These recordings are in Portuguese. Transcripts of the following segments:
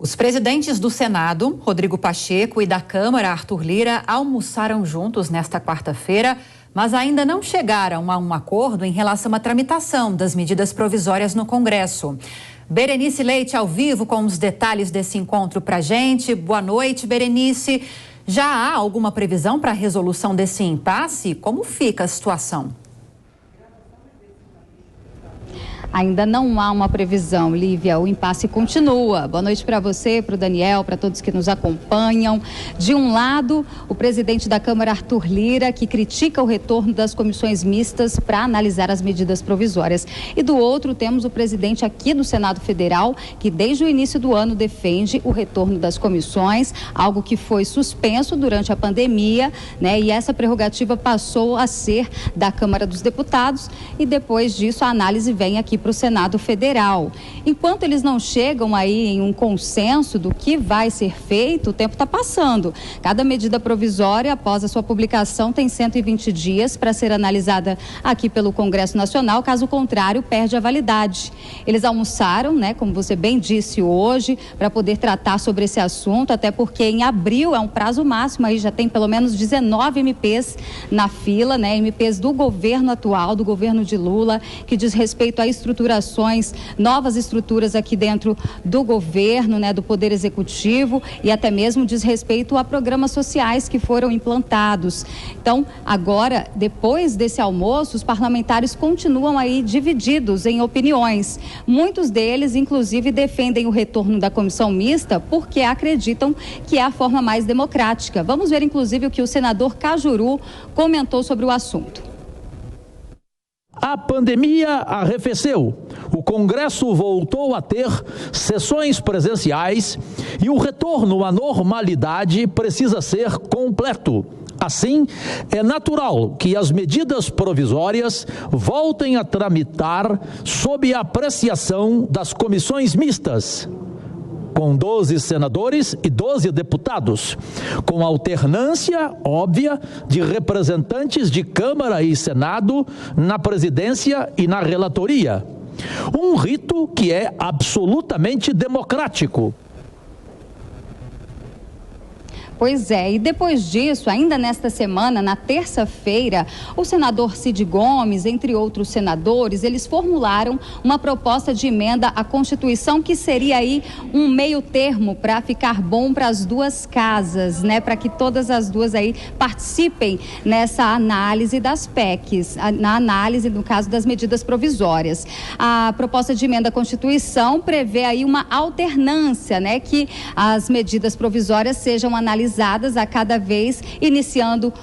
Os presidentes do Senado, Rodrigo Pacheco, e da Câmara, Arthur Lira, almoçaram juntos nesta quarta-feira, mas ainda não chegaram a um acordo em relação à tramitação das medidas provisórias no Congresso. Berenice Leite, ao vivo, com os detalhes desse encontro para a gente. Boa noite, Berenice. Já há alguma previsão para a resolução desse impasse? Como fica a situação? Ainda não há uma previsão, Lívia. O impasse continua. Boa noite para você, para o Daniel, para todos que nos acompanham. De um lado, o presidente da Câmara, Arthur Lira, que critica o retorno das comissões mistas para analisar as medidas provisórias. E do outro, temos o presidente aqui do Senado Federal, que desde o início do ano defende o retorno das comissões, algo que foi suspenso durante a pandemia, né? E essa prerrogativa passou a ser da Câmara dos Deputados e depois disso a análise vem aqui para o Senado Federal. Enquanto eles não chegam aí em um consenso do que vai ser feito, o tempo está passando. Cada medida provisória, após a sua publicação, tem 120 dias para ser analisada aqui pelo Congresso Nacional, caso contrário, perde a validade. Eles almoçaram, né, como você bem disse hoje, para poder tratar sobre esse assunto, até porque em abril é um prazo máximo, aí já tem pelo menos 19 MPs na fila, né, MPs do governo atual, do governo de Lula, que diz respeito a estruturações, novas estruturas aqui dentro do governo, né, do Poder Executivo, e até mesmo diz respeito a programas sociais que foram implantados. Então, agora, depois desse almoço, os parlamentares continuam aí divididos em opiniões. Muitos deles, inclusive, defendem o retorno da comissão mista porque acreditam que é a forma mais democrática. Vamos ver, inclusive, o que o senador Cajuru comentou sobre o assunto. A pandemia arrefeceu, o Congresso voltou a ter sessões presenciais e o retorno à normalidade precisa ser completo. Assim, é natural que as medidas provisórias voltem a tramitar sob a apreciação das comissões mistas, com 12 senadores e 12 deputados, com alternância óbvia de representantes de Câmara e Senado na presidência e na relatoria. Um rito que é absolutamente democrático. Pois é, e depois disso, ainda nesta semana, na terça-feira, o senador Cid Gomes, entre outros senadores, eles formularam uma proposta de emenda à Constituição que seria aí um meio termo para ficar bom para as duas casas, né? Para que todas as duas aí participem nessa análise das PECs, na análise, no caso, das medidas provisórias. A proposta de emenda à Constituição prevê aí uma alternância, né? Que as medidas provisórias sejam analisadas a cada vez, iniciando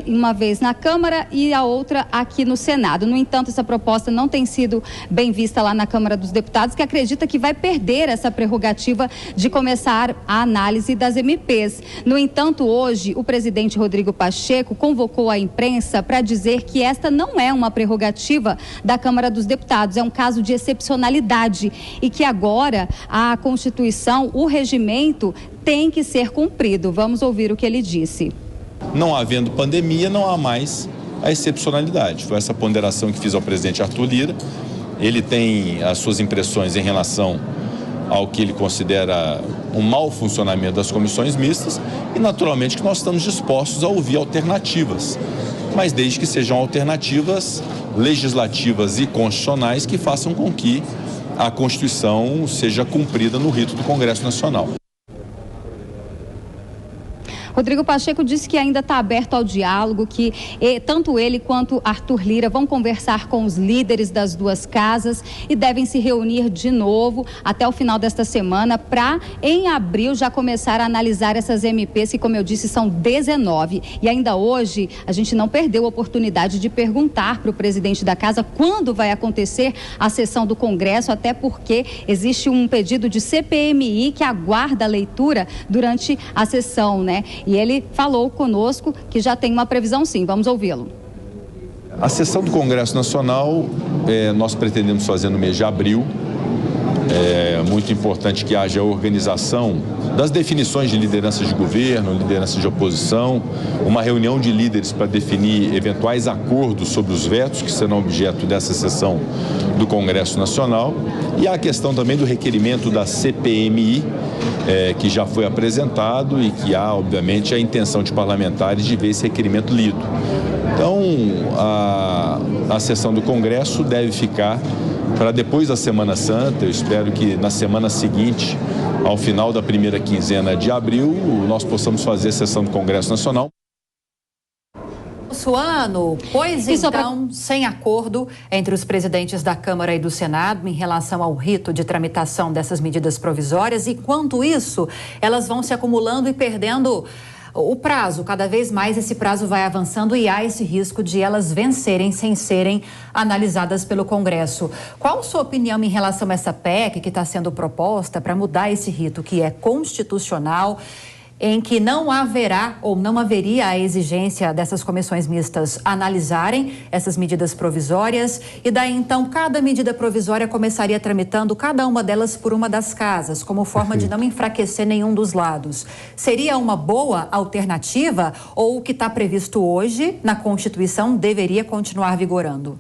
uma vez na Câmara e a outra aqui no Senado. No entanto, essa proposta não tem sido bem vista lá na Câmara dos Deputados, que acredita que vai perder essa prerrogativa de começar a análise das MPs. No entanto, hoje, o presidente Rodrigo Pacheco convocou a imprensa para dizer que esta não é uma prerrogativa da Câmara dos Deputados, é um caso de excepcionalidade e que agora a Constituição, o regimento, tem que ser cumprido. Vamos ouvir o que ele disse. Não havendo pandemia, não há mais a excepcionalidade. Foi essa ponderação que fiz ao presidente Arthur Lira. Ele tem as suas impressões em relação ao que ele considera um mau funcionamento das comissões mistas e, naturalmente, que nós estamos dispostos a ouvir alternativas, mas desde que sejam alternativas legislativas e constitucionais que façam com que a Constituição seja cumprida no rito do Congresso Nacional. Rodrigo Pacheco disse que ainda está aberto ao diálogo, que tanto ele quanto Arthur Lira vão conversar com os líderes das duas casas e devem se reunir de novo até o final desta semana para, em abril, já começar a analisar essas MPs, que, como eu disse, são 19. E ainda hoje, a gente não perdeu a oportunidade de perguntar para o presidente da casa quando vai acontecer a sessão do Congresso, até porque existe um pedido de CPMI que aguarda a leitura durante a sessão, né? E ele falou conosco que já tem uma previsão, sim. Vamos ouvi-lo. A sessão do Congresso Nacional nós pretendemos fazer no mês de abril. É muito importante que haja a organização das definições de lideranças de governo, lideranças de oposição, uma reunião de líderes para definir eventuais acordos sobre os vetos que serão objeto dessa sessão do Congresso Nacional, e a questão também do requerimento da CPMI que já foi apresentado e que há, obviamente, a intenção de parlamentares de ver esse requerimento lido. Então, a sessão do Congresso deve ficar para depois da Semana Santa. Eu espero que na semana seguinte, ao final da primeira quinzena de abril, nós possamos fazer a sessão do Congresso Nacional. Suano, pois então, sem acordo entre os presidentes da Câmara e do Senado em relação ao rito de tramitação dessas medidas provisórias, e quanto isso, elas vão se acumulando e perdendo o prazo. Cada vez mais esse prazo vai avançando e há esse risco de elas vencerem sem serem analisadas pelo Congresso. Qual a sua opinião em relação a essa PEC que está sendo proposta para mudar esse rito que é constitucional, em que não haverá ou não haveria a exigência dessas comissões mistas analisarem essas medidas provisórias e daí então cada medida provisória começaria tramitando cada uma delas por uma das casas, como forma de não enfraquecer nenhum dos lados? Seria uma boa alternativa ou o que está previsto hoje na Constituição deveria continuar vigorando?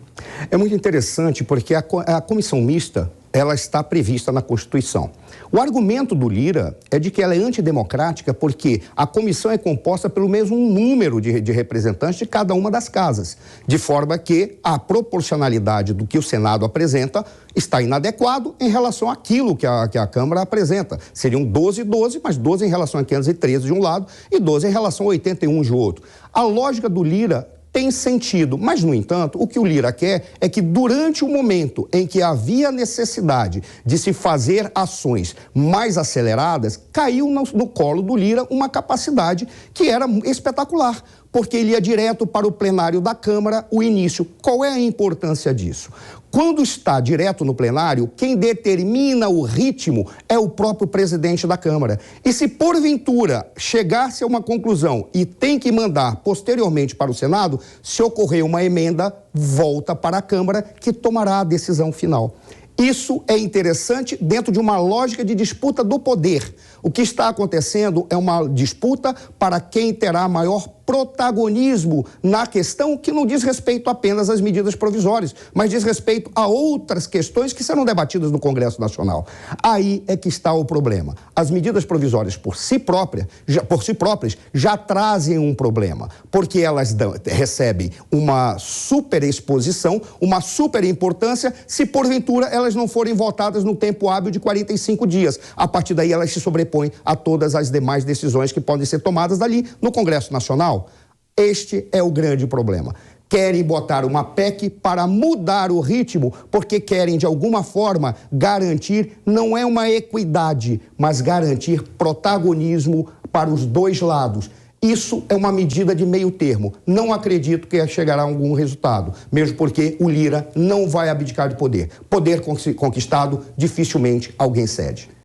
É muito interessante porque a comissão mista, ela está prevista na Constituição. O argumento do Lira é de que ela é antidemocrática porque a comissão é composta pelo mesmo número de representantes de cada uma das casas, de forma que a proporcionalidade do que o Senado apresenta está inadequado em relação àquilo que a Câmara apresenta. Seriam 12, mas 12 em relação a 513 de um lado e 12 em relação a 81 de outro. A lógica do Lira tem sentido, mas, no entanto, o que o Lira quer é que durante o momento em que havia necessidade de se fazer ações mais aceleradas, caiu no colo do Lira uma capacidade que era espetacular, porque ele ia direto para o plenário da Câmara, o início. Qual é a importância disso? Quando está direto no plenário, quem determina o ritmo é o próprio presidente da Câmara. E se porventura chegar-se a uma conclusão e tem que mandar posteriormente para o Senado, se ocorrer uma emenda, volta para a Câmara que tomará a decisão final. Isso é interessante dentro de uma lógica de disputa do poder. O que está acontecendo é uma disputa para quem terá maior protagonismo na questão que não diz respeito apenas às medidas provisórias, mas diz respeito a outras questões que serão debatidas no Congresso Nacional. Aí é que está o problema. As medidas provisórias por si próprias já trazem um problema, porque elas recebem uma superexposição, uma superimportância, se porventura elas não forem votadas no tempo hábil de 45 dias. A partir daí elas se sobrepõem a todas as demais decisões que podem ser tomadas dali no Congresso Nacional. Este é o grande problema. Querem botar uma PEC para mudar o ritmo, porque querem, de alguma forma, garantir, não é uma equidade, mas garantir protagonismo para os dois lados. Isso é uma medida de meio termo. Não acredito que chegará a algum resultado, mesmo porque o Lira não vai abdicar de poder. Poder conquistado, dificilmente alguém cede.